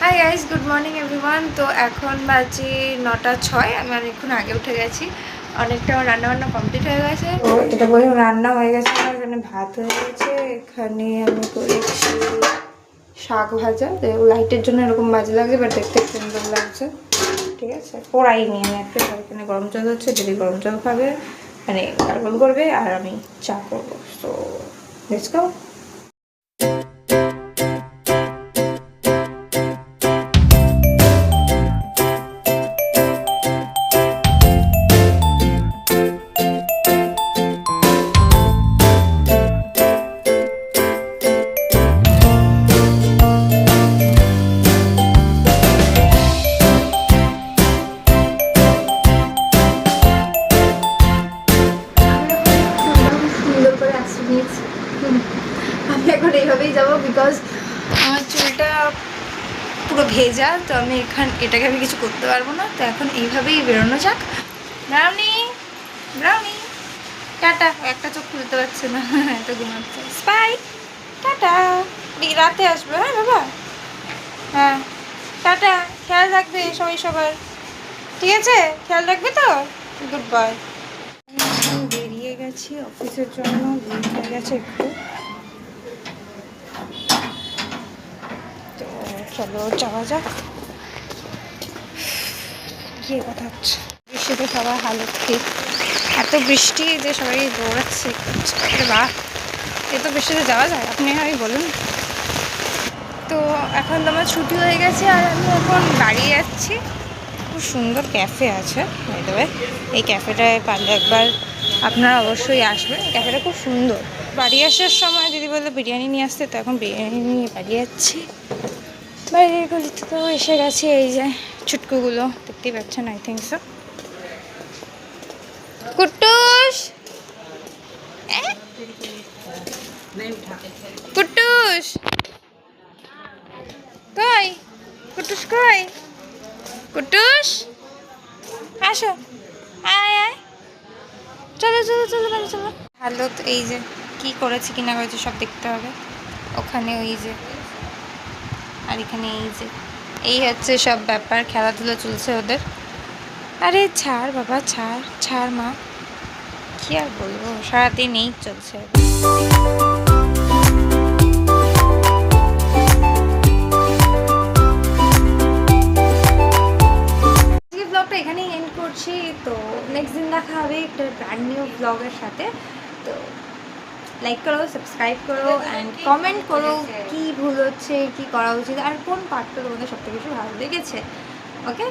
Hi guys, good morning everyone. তো এখন বাজে 9:06। আমি অনেকক্ষণ আগে উঠে গেছি, অনেকটা আমার রান্নাবান্না কমপ্লিট হয়ে গেছে। তো এটা বলে রান্না হয়ে গেছে, আমার এখানে ভাত হয়ে গেছে। এখানে আমি করেছি শাক ভাজা, লাইটের জন্য এরকম বাজে লাগছে, বাট দেখতে সুন্দর লাগছে। ঠিক আছে, পোড়াইনি আমি একটা। এখানে গরম জল হচ্ছে, দিদি গরম জল খাবে, মানে গার্গল করবে, আর আমি চা করবো। তো লেটস গো। আমি এখন এইভাবেই যাবো, বিকজ আমার চুলটা পুরো ভেজা। তো আমি এটাকে আমি কিছু করতে পারবো না। তো এখন এইভাবেই বেরোনো যাক। Brownie brownie tata. একটা চোখ খুলতে পারছে না, এত ঘুমাচ্ছে। স্পাই টাটা, রাতে আসবে। হ্যাঁ বাবা, হ্যাঁ টাটা। খেয়াল রাখবে সবার, ঠিক আছে? খেয়াল রাখবে তো। Good bye. এখন বেরিয়ে গেছি অফিসের জন্য, লেট হয়ে গেছে একটু। তো চলো যাওয়া যাক। গিয়ে কথা হচ্ছে। বৃষ্টিতে সবার হালত ঠিক, এত বৃষ্টি যে সবাই দৌড়াচ্ছে। বাহ, এত বৃষ্টিতে যাওয়া যায়? আপনি হয় বলুন। তো এখন তো আমার ছুটি হয়ে গেছে, আর আমি এখন বাড়ি যাচ্ছি। খুব সুন্দর ক্যাফে আছে, দেবে এই ক্যাফেটায় পারলে একবার আপনারা অবশ্যই আসবেন। ক্যাফেটা খুব সুন্দর। বাড়ি আসার সময় দিদি বললো বিরিয়ানি নিয়ে আসতে, তো এখন বিরিয়ানি নিয়ে বাড়ি যাচ্ছি। বাইরের গলিতে তো এসে গেছি। এই যে ছুটকুগুলো দেখতেই পাচ্ছেন, আই থিঙ্ক সো। কুট্টুস, কুট্টুস কই? কুট্টুস কই? কুট্টুস আসো, আয় আয়, চলো চলো চলো চলো চলো। হ্যালো, তো এই যে কি করেছি কি না করেছি সব দেখতে হবে। ওখানে ওই যে, আর এখানে এই যে, এই হচ্ছে সব ব্যাপার। খেলাধুলো চলছে ওদের। আরে ছাড় বাবা, ছাড় ছাড় মা, কি আর বলবো, সারাদিন এই চলছে। ব্লগটা এখানেই এন্ড করছি। তো নেক্সট দিন দেখা হবে একটা ব্র্যান্ড নিউ ব্লগের সাথে। তো লাইক করো, সাবস্ক্রাইব করো, অ্যান্ড কমেন্ট করো কি ভুল হচ্ছে, কি করা উচিত, আর কোন পার্টটা তোমাদের সবথেকে বেশি ভালো লেগেছে। ওকে।